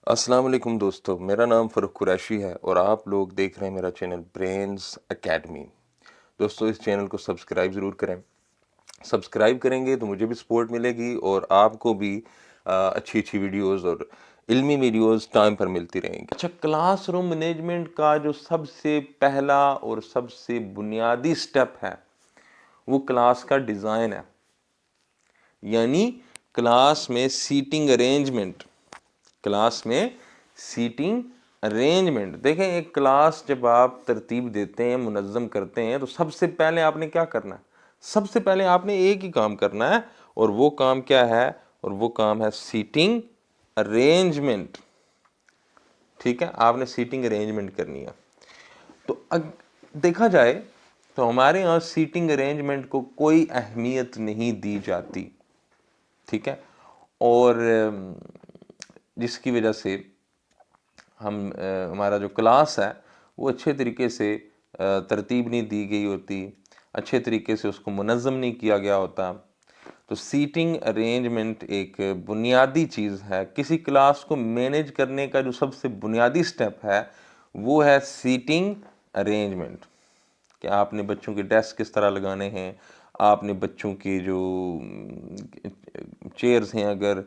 अस्सलाम वालेकुम दोस्तों, मेरा नाम फ़रूख कुरैशी है और आप लोग देख रहे हैं मेरा चैनल ब्रेन्स एकेडमी। दोस्तों, इस चैनल को सब्सक्राइब ज़रूर करें। सब्सक्राइब करेंगे तो मुझे भी सपोर्ट मिलेगी और आपको भी अच्छी अच्छी वीडियोस और इल्मी वीडियोस टाइम पर मिलती रहेंगी। अच्छा, क्लासरूम मैनेजमेंट का जो सबसे पहला और सबसे बुनियादी स्टेप है वो क्लास का डिज़ाइन है, यानी क्लास में सीटिंग अरेंजमेंट। क्लास में सीटिंग अरेंजमेंट देखें, एक क्लास जब आप तरतीब देते हैं, मुनज़्ज़म करते हैं, तो सबसे पहले आपने क्या करना है? सबसे पहले आपने एक ही काम करना है और वो काम क्या है? और वो काम है सीटिंग अरेंजमेंट। ठीक है, आपने सीटिंग अरेंजमेंट करनी है। तो देखा जाए तो हमारे यहाँ सीटिंग अरेंजमेंट को कोई अहमियत नहीं दी जाती। ठीक है, और जिसकी वजह से हमारा जो क्लास है वो अच्छे तरीके से तरतीब नहीं दी गई होती, अच्छे तरीके से उसको मुनज़्ज़म नहीं किया गया होता। तो सीटिंग अरेंजमेंट एक बुनियादी चीज़ है। किसी क्लास को मैनेज करने का जो सबसे बुनियादी स्टेप है वो है सीटिंग अरेंजमेंट। कि आपने बच्चों के डेस्क किस तरह लगाने हैं, आपने बच्चों के जो चेयर्स हैं अगर,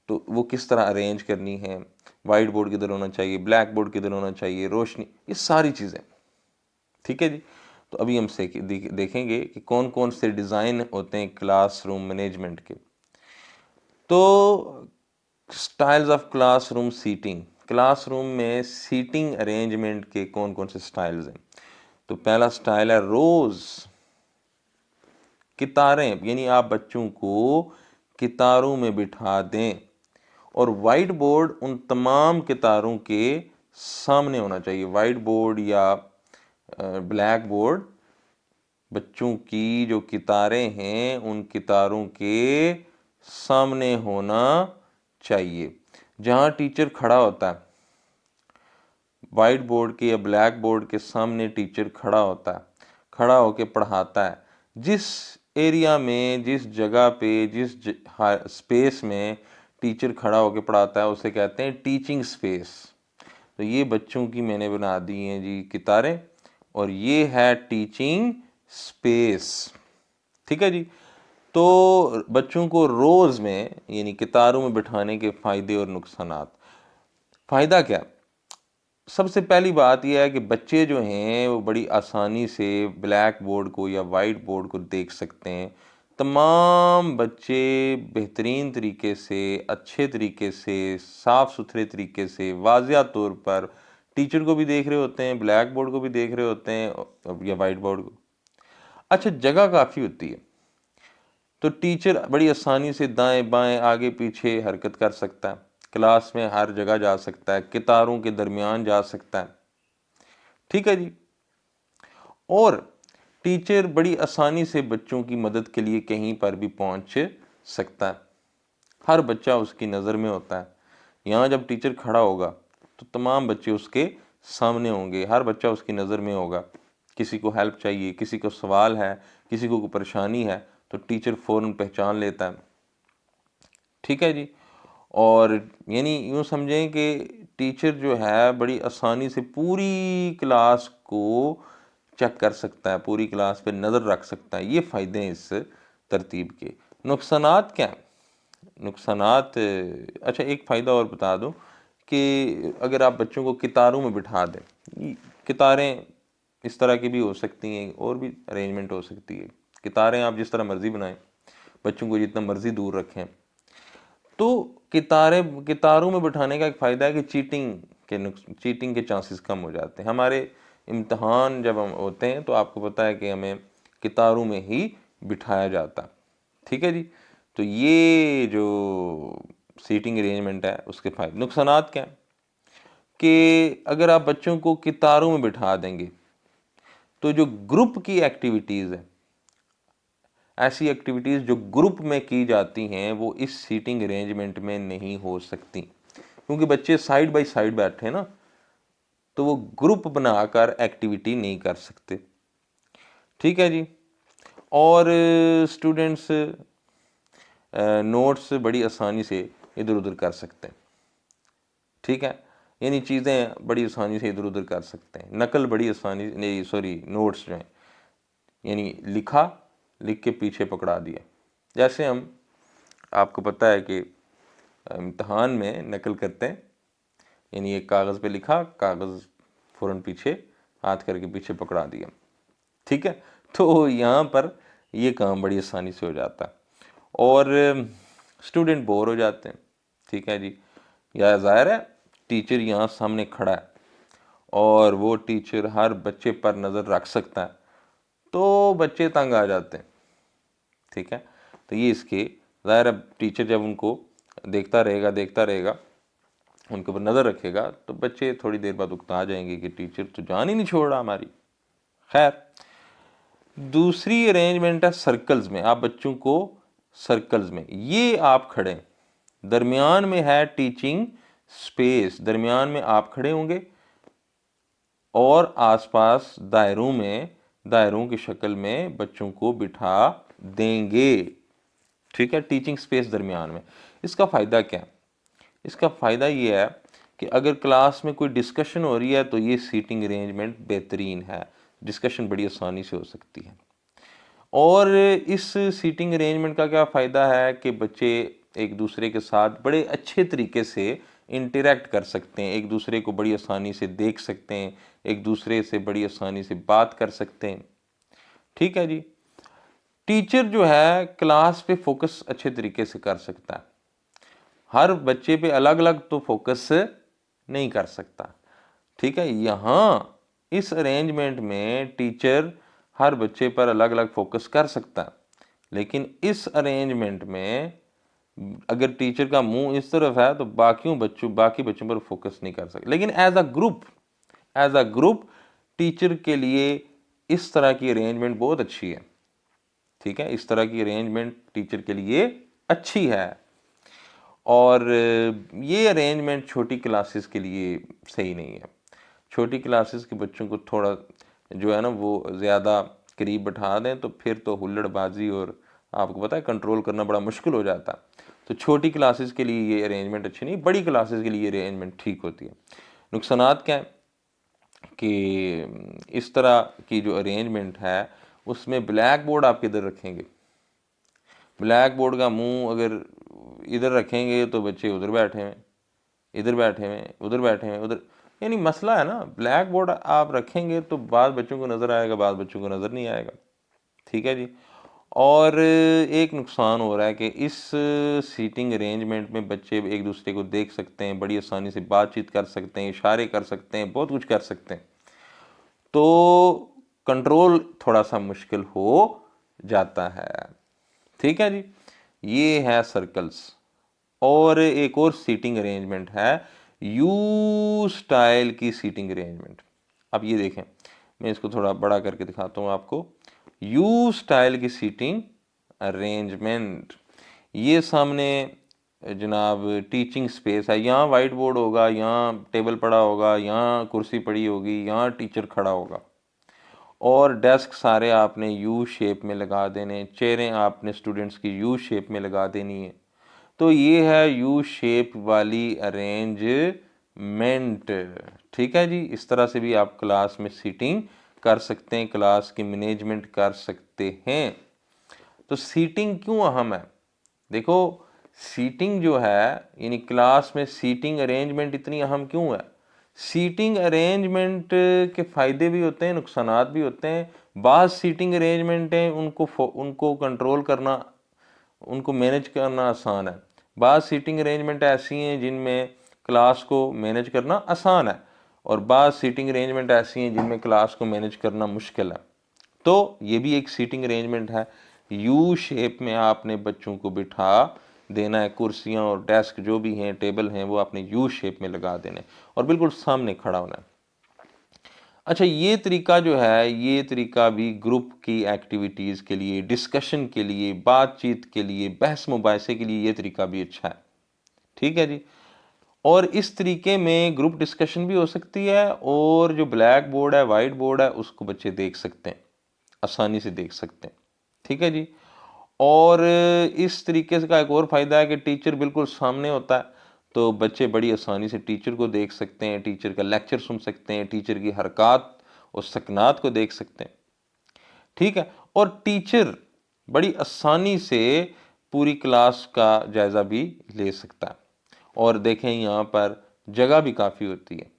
तो वो किस तरह अरेंज करनी है, वाइट बोर्ड किधर होना चाहिए, ब्लैक बोर्ड किधर होना चाहिए, रोशनी, ये सारी चीज़ें। ठीक है जी। तो अभी हम देखेंगे कि कौन कौन से डिज़ाइन होते हैं क्लासरूम मैनेजमेंट के। तो styles of classroom seating, classroom में सीटिंग अरेंजमेंट के कौन कौन से स्टाइल्स हैं। तो पहला स्टाइल है रोज़, कितारें, यानी आप बच्चों को कितारों में बिठा दें और वाइट बोर्ड उन तमाम कितारों के सामने होना चाहिए। वाइट बोर्ड या ब्लैक बोर्ड बच्चों की जो कितारें हैं उन कितारों के सामने होना चाहिए। जहाँ टीचर खड़ा होता है, वाइट बोर्ड के या ब्लैक बोर्ड के सामने टीचर खड़ा होता है, खड़ा होके पढ़ाता है। जिस एरिया में, जिस जगह पे, जिस स्पेस में टीचर खड़ा होके पढ़ाता है उसे कहते हैं टीचिंग स्पेस। तो ये बच्चों की मैंने बना दी हैं जी कितारें और ये है टीचिंग स्पेस। ठीक है जी। तो बच्चों को रोज़ में यानी कितारों में बिठाने के फ़ायदे और नुकसानात। फ़ायदा क्या? सबसे पहली बात यह है कि बच्चे जो हैं वो बड़ी आसानी से ब्लैक बोर्ड को या वाइट बोर्ड को देख सकते हैं। तमाम बच्चे बेहतरीन तरीके से, अच्छे तरीके से, साफ़ सुथरे तरीके से, वाज़िया तौर पर टीचर को भी देख रहे होते हैं, ब्लैक बोर्ड को भी देख रहे होते हैं या वाइट बोर्ड को। अच्छा, जगह काफ़ी होती है तो टीचर बड़ी आसानी से दाएं बाएं आगे पीछे हरकत कर सकता है, क्लास में हर जगह जा सकता है, कितारों के दरमियान जा सकता है। ठीक है जी। और टीचर बड़ी आसानी से बच्चों की मदद के लिए कहीं पर भी पहुंच सकता है। हर बच्चा उसकी नज़र में होता है। यहाँ जब टीचर खड़ा होगा तो तमाम बच्चे उसके सामने होंगे, हर बच्चा उसकी नज़र में होगा। किसी को हेल्प चाहिए, किसी को सवाल है, किसी को कोई परेशानी है तो टीचर फ़ौरन पहचान लेता है। ठीक है जी। और यानी यूँ समझें कि टीचर जो है बड़ी आसानी से पूरी क्लास को चेक कर सकता है, पूरी क्लास पे नज़र रख सकता है। ये फ़ायदे हैं इस तरतीब के। नुकसानात क्या हैं? नुकसानात, अच्छा एक फ़ायदा और बता दूं कि अगर आप बच्चों को कितारों में बिठा दें, कितारें इस तरह की भी हो सकती हैं और भी अरेंजमेंट हो सकती है। कितारें आप जिस तरह मर्ज़ी बनाएं, बच्चों को जितना मर्ज़ी दूर रखें। तो कितारों में बिठाने का एक फ़ायदा है कि चीटिंग के चांसेस कम हो जाते हैं। हमारे इम्तहान जब हम होते हैं तो आपको पता है कि हमें कितारों में ही बिठाया जाता। ठीक है जी। तो ये जो सीटिंग अरेंजमेंट है उसके फ़ायदे। नुकसानात क्या हैं कि अगर आप बच्चों को कितारों में बिठा देंगे तो जो ग्रुप की एक्टिविटीज़ है, ऐसी एक्टिविटीज़ जो ग्रुप में की जाती हैं वो इस सीटिंग अरेंजमेंट में नहीं हो सकती, क्योंकि बच्चे साइड बाय साइड बैठे हैं ना, तो वो ग्रुप बनाकर एक्टिविटी नहीं कर सकते। ठीक है जी। और स्टूडेंट्स नोट्स बड़ी आसानी से इधर उधर कर सकते हैं। ठीक है, यानी चीज़ें बड़ी आसानी से इधर उधर कर सकते हैं। नकल बड़ी आसानी नहीं, सॉरी, नोट्स जो हैं, यानी लिखा, लिख के पीछे पकड़ा दिया। जैसे हम, आपको पता है कि इम्तहान में नकल करते हैं, यानी एक कागज़ पे लिखा, कागज़ फ़ौरन पीछे हाथ करके पीछे पकड़ा दिया। ठीक है, तो यहाँ पर ये काम बड़ी आसानी से हो जाता है और स्टूडेंट बोर हो जाते हैं। ठीक है जी, या ज़ाहिर है टीचर यहाँ सामने खड़ा है और वो टीचर हर बच्चे पर नज़र रख सकता है, तो बच्चे तंग आ जाते हैं। ठीक है, तो ये इसके ज़ाहिर है टीचर जब उनको देखता रहेगा, उनके ऊपर नज़र रखेगा, तो बच्चे थोड़ी देर बाद उकता जाएंगे कि टीचर तो जान ही नहीं छोड़ रहा हमारी। खैर, दूसरी अरेंजमेंट है सर्कल्स में। आप बच्चों को सर्कल्स में, ये आप खड़े, दरमियान में है टीचिंग स्पेस, दरमियान में आप खड़े होंगे और आसपास दायरों की शक्ल में बच्चों को बिठा देंगे। ठीक है, टीचिंग स्पेस दरमियान में। इसका फ़ायदा क्या है? इसका फ़ायदा ये है कि अगर क्लास में कोई डिस्कशन हो रही है तो ये सीटिंग अरेंजमेंट बेहतरीन है, डिस्कशन बड़ी आसानी से हो सकती है। और इस सीटिंग अरेंजमेंट का क्या फ़ायदा है कि बच्चे एक दूसरे के साथ बड़े अच्छे तरीके से इंटरेक्ट कर सकते हैं, एक दूसरे को बड़ी आसानी से देख सकते हैं, एक दूसरे से बड़ी आसानी से बात कर सकते हैं। ठीक है जी, टीचर जो है क्लास पे फोकस अच्छे तरीके से कर सकता है, हर बच्चे पे अलग अलग तो फोकस नहीं कर सकता। ठीक है, यहाँ इस अरेंजमेंट में टीचर हर बच्चे पर अलग अलग फोकस कर सकता है, लेकिन इस अरेंजमेंट में अगर टीचर का मुंह इस तरफ है तो बाकी बच्चों पर फोकस नहीं कर सकते। लेकिन एज अ ग्रुप टीचर के लिए इस तरह की अरेंजमेंट बहुत अच्छी है। ठीक है, इस तरह की अरेंजमेंट टीचर के लिए अच्छी है और ये अरेंजमेंट छोटी क्लासेस के लिए सही नहीं है। छोटी क्लासेस के बच्चों को थोड़ा जो है ना वो ज़्यादा करीब बैठा दें तो फिर तो हुल्लड़बाजी और आपको पता है कंट्रोल करना बड़ा मुश्किल हो जाता है। तो छोटी क्लासेस के लिए ये अरेंजमेंट अच्छी नहीं, बड़ी क्लासेस के लिए ये अरेंजमेंट ठीक होती है। नुकसानात क्या है कि इस तरह की जो अरेंजमेंट है उसमें ब्लैक बोर्ड आप किधर रखेंगे? ब्लैक बोर्ड का मुंह अगर इधर रखेंगे तो बच्चे उधर बैठे हुए, इधर बैठे हुए, उधर बैठे हुए, उधर, यानी मसला है ना। ब्लैक बोर्ड आप रखेंगे तो बाद बच्चों को नज़र आएगा, बाद बच्चों को नज़र नहीं आएगा। ठीक है जी, और एक नुकसान हो रहा है कि इस सीटिंग अरेंजमेंट में बच्चे एक दूसरे को देख सकते हैं, बड़ी आसानी से बातचीत कर सकते हैं, इशारे कर सकते हैं, बहुत कुछ कर सकते हैं, तो कंट्रोल थोड़ा सा मुश्किल हो जाता है। ठीक है जी, ये है सर्कल्स। और एक और सीटिंग अरेंजमेंट है यू स्टाइल की सीटिंग अरेंजमेंट। अब ये देखें, मैं इसको थोड़ा बड़ा करके दिखाता हूँ आपको। यू स्टाइल की सीटिंग अरेंजमेंट, ये सामने जनाब टीचिंग स्पेस है, यहाँ वाइट बोर्ड होगा, यहाँ टेबल पड़ा होगा, यहाँ कुर्सी पड़ी होगी, यहाँ टीचर खड़ा होगा और डेस्क सारे आपने यू शेप में लगा देने, चेयरें आपने स्टूडेंट्स की यू शेप में लगा देनी है। तो ये है यू शेप वाली अरेंजमेंट। ठीक है जी, इस तरह से भी आप क्लास में सीटिंग कर सकते हैं, क्लास की मैनेजमेंट कर सकते हैं। तो सीटिंग क्यों अहम है? देखो, सीटिंग जो है यानी क्लास में सीटिंग अरेंजमेंट इतनी अहम क्यों है? सीटिंग अरेंजमेंट के फ़ायदे भी होते हैं, नुकसानात भी होते हैं। बाज़ सीटिंग अरेंजमेंट हैं उनको कंट्रोल करना, उनको मैनेज करना आसान है। बाज़ सीटिंग अरेंजमेंट ऐसी हैं जिनमें क्लास को मैनेज करना आसान है और बाज़ सीटिंग अरेंजमेंट ऐसी हैं जिनमें क्लास को मैनेज करना मुश्किल है। तो ये भी एक सीटिंग अरेंजमेंट है। यू शेप में आपने बच्चों को बिठा देना है, कुर्सियां और डेस्क जो भी हैं, टेबल हैं, वो आपने यू शेप में लगा देने और बिल्कुल सामने खड़ा होना है। अच्छा, ये तरीका जो है, ये तरीका भी ग्रुप की एक्टिविटीज़ के लिए, डिस्कशन के लिए, बातचीत के लिए, बहस मुबाहिसे के लिए ये तरीका भी अच्छा है। ठीक है जी, और इस तरीके में ग्रुप डिस्कशन भी हो सकती है और जो ब्लैक बोर्ड है, वाइट बोर्ड है, उसको बच्चे देख सकते हैं, आसानी से देख सकते हैं। ठीक है जी, और इस तरीके से का एक और फ़ायदा है कि टीचर बिल्कुल सामने होता है, तो बच्चे बड़ी आसानी से टीचर को देख सकते हैं, टीचर का लेक्चर सुन सकते हैं, टीचर की हरकत और सकनात को देख सकते हैं। ठीक है, और टीचर बड़ी आसानी से पूरी क्लास का जायज़ा भी ले सकता है। और देखें यहाँ पर जगह भी काफ़ी होती है,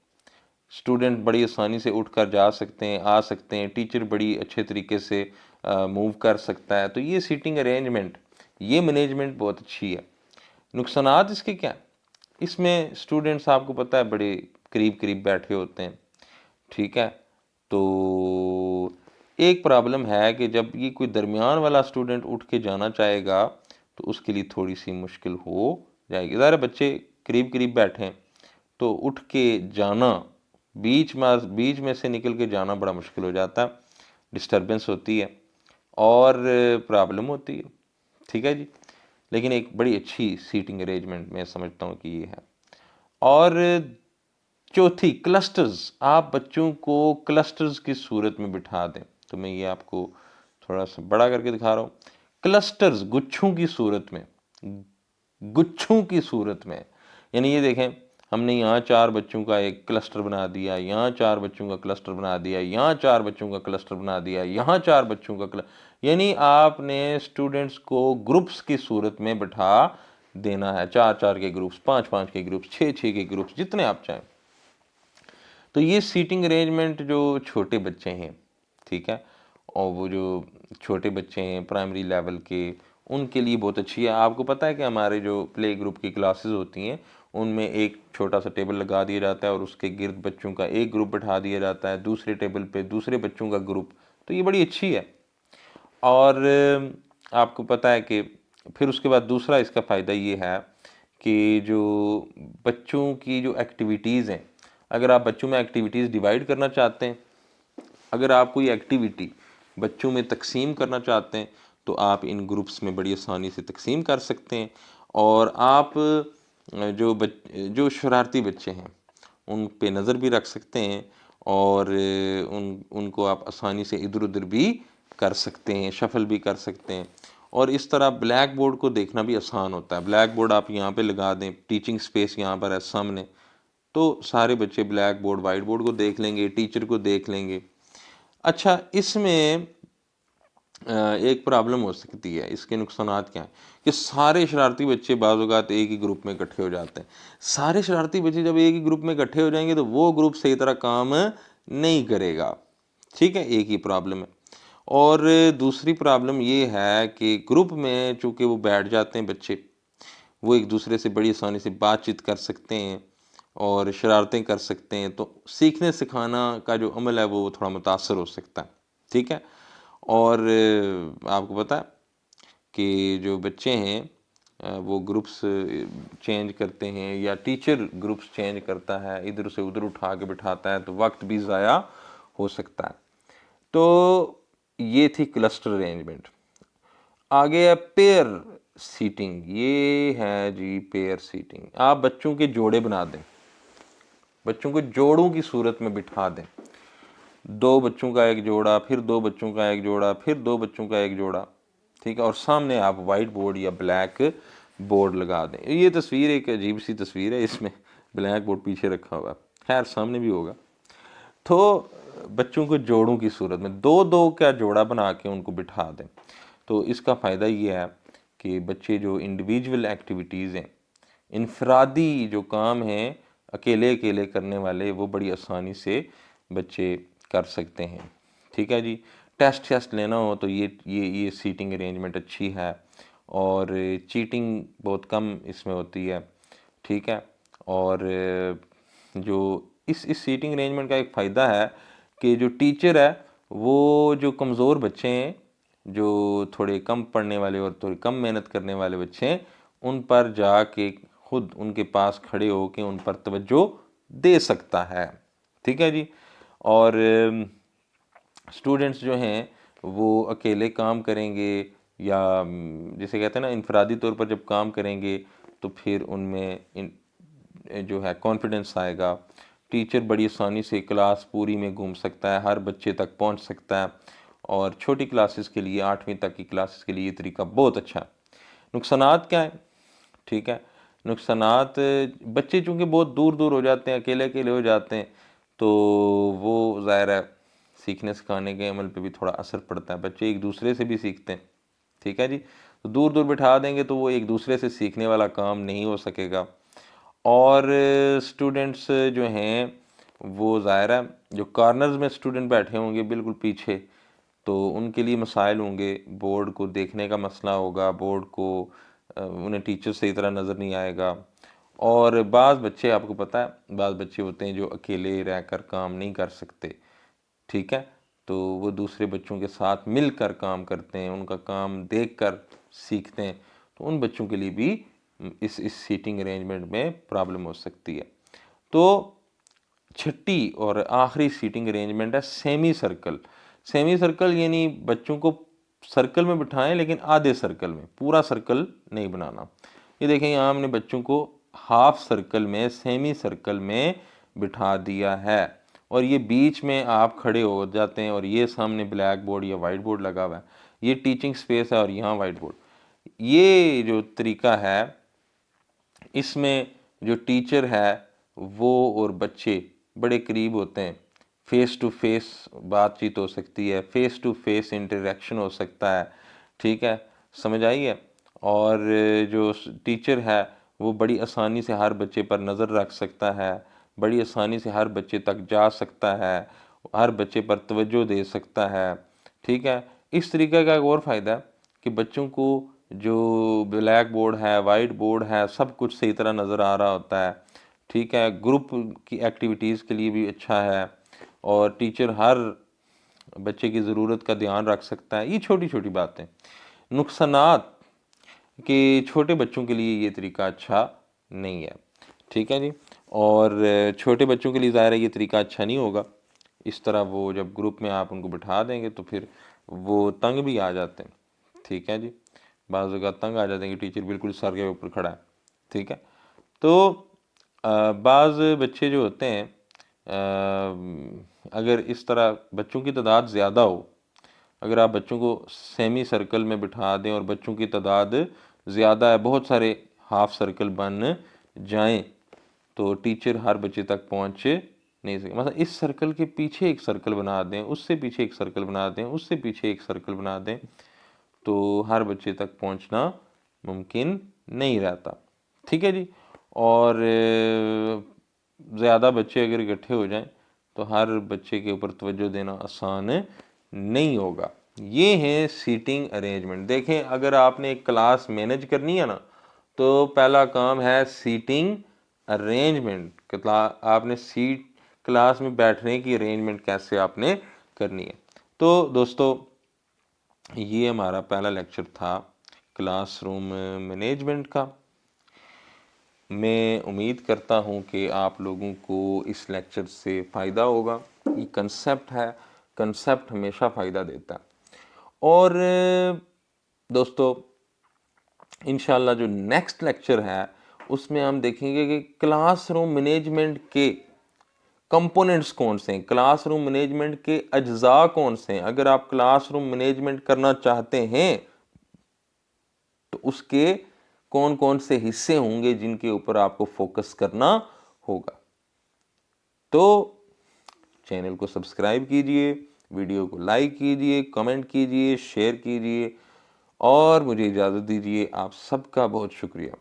स्टूडेंट बड़ी आसानी से उठकर जा सकते हैं, आ सकते हैं, टीचर बड़ी अच्छे तरीके से मूव कर सकता है। तो ये सीटिंग अरेंजमेंट, ये मैनेजमेंट बहुत अच्छी है। नुकसानात इसके क्या है? इसमें स्टूडेंट्स आपको पता है बड़े करीब करीब बैठे होते हैं। ठीक है, तो एक प्रॉब्लम है कि जब ये कोई दरमियान वाला स्टूडेंट उठ के जाना चाहेगा तो उसके लिए थोड़ी सी मुश्किल हो जाएगी। ज़रा बच्चे करीब करीब बैठे तो उठ के जाना, बीच में से निकल के जाना बड़ा मुश्किल हो जाता है, डिस्टरबेंस होती है और प्रॉब्लम होती है। ठीक है जी, लेकिन एक बड़ी अच्छी सीटिंग अरेंजमेंट मैं समझता हूँ कि ये है। और चौथी, क्लस्टर्स, आप बच्चों को क्लस्टर्स की सूरत में बिठा दें। तो मैं ये आपको थोड़ा सा बड़ा करके दिखा रहा हूँ। क्लस्टर्स, गुच्छों की सूरत में, गुच्छों की सूरत में, यानी ये देखें हमने यहाँ 4 बच्चों का एक क्लस्टर बना दिया, यहाँ 4 बच्चों का क्लस्टर बना दिया, यहाँ 4 बच्चों का क्लस्टर बना दिया, यहाँ 4 बच्चों का यानी आपने स्टूडेंट्स को ग्रुप्स की सूरत में बिठा देना है। 4-4 के ग्रुप्स, 5-5 के ग्रुप्स, 6-6 के ग्रुप्स, जितने आप चाहें। तो ये सीटिंग अरेंजमेंट जो छोटे बच्चे हैं, ठीक है, और वो जो छोटे बच्चे हैं प्राइमरी लेवल के, उनके लिए बहुत अच्छी है। आपको पता है कि हमारे जो प्ले ग्रुप की क्लासेस होती हैं उनमें एक छोटा सा टेबल लगा दिया जाता है और उसके गिर्द बच्चों का एक ग्रुप बिठा दिया जाता है, दूसरे टेबल पे दूसरे बच्चों का ग्रुप। तो ये बड़ी अच्छी है। और आपको पता है कि फिर उसके बाद दूसरा इसका फ़ायदा ये है कि जो बच्चों की जो एक्टिविटीज़ हैं, अगर आप बच्चों में एक्टिविटीज़ डिवाइड करना चाहते हैं, अगर आप कोई एक्टिविटी बच्चों में तकसीम करना चाहते हैं तो आप इन ग्रुप्स में बड़ी आसानी से तकसीम कर सकते हैं। और आप जो शरारती बच्चे हैं उन पे नज़र भी रख सकते हैं और उनको आप आसानी से इधर उधर भी कर सकते हैं, शफल भी कर सकते हैं। और इस तरह ब्लैक बोर्ड को देखना भी आसान होता है। ब्लैक बोर्ड आप यहाँ पे लगा दें, टीचिंग स्पेस यहाँ पर है सामने, तो सारे बच्चे ब्लैक बोर्ड वाइट बोर्ड को देख लेंगे, टीचर को देख लेंगे। अच्छा, इसमें एक प्रॉब्लम हो सकती है, इसके नुकसानात क्या हैं कि सारे शरारती बच्चे बाज़ औक़ात एक ही ग्रुप में इकट्ठे हो जाते हैं। सारे शरारती बच्चे जब एक ही ग्रुप में इकट्ठे हो जाएंगे तो वो ग्रुप सही तरह काम नहीं करेगा। ठीक है, एक ही प्रॉब्लम है। और दूसरी प्रॉब्लम ये है कि ग्रुप में चूँकि वो बैठ जाते हैं बच्चे, वो एक दूसरे से बड़ी आसानी से बातचीत कर सकते हैं और शरारतें कर सकते हैं, तो सीखने सिखाना का जो अमल है वो थोड़ा मुतासर हो सकता है। ठीक है, और आपको पता है कि जो बच्चे हैं वो ग्रुप्स चेंज करते हैं या टीचर ग्रुप्स चेंज करता है, इधर से उधर उठा के बिठाता है, तो वक्त भी ज़ाया हो सकता है। तो ये थी क्लस्टर अरेंजमेंट। आगे है पेयर सीटिंग। ये है जी पेयर सीटिंग। आप बच्चों के जोड़े बना दें, बच्चों को जोड़ों की सूरत में बिठा दें। 2 बच्चों का एक जोड़ा, फिर 2 बच्चों का एक जोड़ा, फिर 2 बच्चों का एक जोड़ा। ठीक है, और सामने आप वाइट बोर्ड या ब्लैक बोर्ड लगा दें। ये तस्वीर एक अजीब सी तस्वीर है, इसमें ब्लैक बोर्ड पीछे रखा हुआ है, खैर सामने भी होगा। तो बच्चों को जोड़ों की सूरत में 2-2 का जोड़ा बना के उनको बिठा दें। तो इसका फ़ायदा ये है कि बच्चे जो इंडिविजुअल एक्टिविटीज़ हैं, इनफरादी जो काम हैं अकेले अकेले करने वाले, वो बड़ी आसानी से बच्चे कर सकते हैं। ठीक है जी, टेस्ट लेना हो तो ये सीटिंग अरेंजमेंट अच्छी है और चीटिंग बहुत कम इसमें होती है। ठीक है, और जो इस सीटिंग अरेंजमेंट का एक फ़ायदा है कि जो टीचर है वो जो कमज़ोर बच्चे हैं, जो थोड़े कम पढ़ने वाले और थोड़ी कम मेहनत करने वाले बच्चे हैं, उन पर जाके खुद उनके पास खड़े होके उन पर तवज्जो दे सकता है। ठीक है जी, और स्टूडेंट्स जो हैं वो अकेले काम करेंगे या जिसे कहते हैं ना इनफरादी तौर पर जब काम करेंगे तो फिर उनमें जो है कॉन्फिडेंस आएगा। टीचर बड़ी आसानी से क्लास पूरी में घूम सकता है, हर बच्चे तक पहुंच सकता है और छोटी क्लासेस के लिए 8वीं तक की क्लासेस के लिए ये तरीका बहुत अच्छा है। नुकसानात क्या है? ठीक है, नुकसानात, बच्चे चूँकि बहुत दूर दूर हो जाते हैं, अकेले अकेले हो जाते हैं, तो वो ज़ाहिर है सीखने सिखाने के अमल पे भी थोड़ा असर पड़ता है। बच्चे एक दूसरे से भी सीखते हैं, ठीक है जी। तो दूर दूर बिठा देंगे तो वो एक दूसरे से सीखने वाला काम नहीं हो सकेगा। और स्टूडेंट्स जो हैं वो ज़ाहिर है जो कॉर्नर्स में स्टूडेंट बैठे होंगे बिल्कुल पीछे, तो उनके लिए मसाइल होंगे, बोर्ड को देखने का मसला होगा, बोर्ड को उन्हें टीचर सही तरह नज़र नहीं आएगा। और बाज़ बच्चे, आपको पता है बाज़ बच्चे होते हैं जो अकेले रहकर काम नहीं कर सकते, ठीक है, तो वो दूसरे बच्चों के साथ मिलकर काम करते हैं, उनका काम देखकर सीखते हैं, तो उन बच्चों के लिए भी इस सीटिंग अरेंजमेंट में प्रॉब्लम हो सकती है। तो छठी और आखिरी सीटिंग अरेंजमेंट है सेमी सर्कल। सेमी सर्कल यानी बच्चों को सर्कल में बिठाएं लेकिन आधे सर्कल में, पूरा सर्कल नहीं बनाना। ये देखें यहाँ हमने बच्चों को हाफ सर्कल में, सेमी सर्कल में बिठा दिया है और ये बीच में आप खड़े हो जाते हैं और ये सामने ब्लैक बोर्ड या वाइट बोर्ड लगा हुआ है, ये टीचिंग स्पेस है और यहाँ वाइट बोर्ड। ये जो तरीका है इसमें जो टीचर है वो और बच्चे बड़े करीब होते हैं, फेस टू फेस बातचीत हो सकती है, फेस टू फेस इंटरेक्शन हो सकता है, ठीक है, समझ आई है। और जो टीचर है वो बड़ी आसानी से हर बच्चे पर नज़र रख सकता है, बड़ी आसानी से हर बच्चे तक जा सकता है, हर बच्चे पर तवज्जो दे सकता है, ठीक है। इस तरीके का एक और फ़ायदा है कि बच्चों को जो ब्लैक बोर्ड है, वाइट बोर्ड है, सब कुछ सही तरह नज़र आ रहा होता है, ठीक है। ग्रुप की एक्टिविटीज़ के लिए भी अच्छा है और टीचर हर बच्चे की ज़रूरत का ध्यान रख सकता है। ये छोटी छोटी बातें। नुकसानात कि छोटे बच्चों के लिए ये तरीका अच्छा नहीं है, ठीक है जी। और छोटे बच्चों के लिए ज़ाहिर है ये तरीका अच्छा नहीं होगा। इस तरह वो जब ग्रुप में आप उनको बिठा देंगे तो फिर वो तंग भी आ जाते हैं, ठीक है जी। बाज़ औक़ात तंग आ जाते हैं कि टीचर बिल्कुल सर के ऊपर खड़ा है, ठीक है। तो बाज़ बच्चे जो होते हैं, अगर इस तरह बच्चों की तादाद ज़्यादा हो, अगर आप बच्चों को सेमी सर्कल में बिठा दें और बच्चों की तादाद ज़्यादा है, बहुत सारे हाफ सर्कल बन जाएं, तो टीचर हर बच्चे तक पहुंच नहीं सके। मतलब इस सर्कल के पीछे एक सर्कल बना दें, उससे पीछे एक सर्कल बना दें, उससे पीछे एक सर्कल बना दें, तो हर बच्चे तक पहुंचना मुमकिन नहीं रहता, ठीक है जी। और ज़्यादा बच्चे अगर इकट्ठे हो जाएं तो हर बच्चे के ऊपर तवज्जो देना आसान नहीं होगा। ये है सीटिंग अरेंजमेंट। देखें, अगर आपने एक क्लास मैनेज करनी है ना, तो पहला काम है सीटिंग अरेंजमेंट। आपने सीट क्लास में बैठने की अरेंजमेंट कैसे आपने करनी है। तो दोस्तों, ये हमारा पहला लेक्चर था क्लासरूम मैनेजमेंट का। मैं उम्मीद करता हूँ कि आप लोगों को इस लेक्चर से फ़ायदा होगा। ये कंसेप्ट है, कंसेप्ट हमेशा फ़ायदा देता है। और दोस्तों, इंशाल्लाह जो नेक्स्ट लेक्चर है उसमें हम देखेंगे कि क्लासरूम मैनेजमेंट के कंपोनेंट्स कौन से हैं, क्लासरूम मैनेजमेंट के अज्जा कौन से हैं। अगर आप क्लासरूम मैनेजमेंट करना चाहते हैं तो उसके कौन कौन से हिस्से होंगे जिनके ऊपर आपको फोकस करना होगा। तो चैनल को सब्सक्राइब कीजिए, वीडियो को लाइक कीजिए, कमेंट कीजिए, शेयर कीजिए और मुझे इजाज़त दीजिए। आप सबका बहुत शुक्रिया।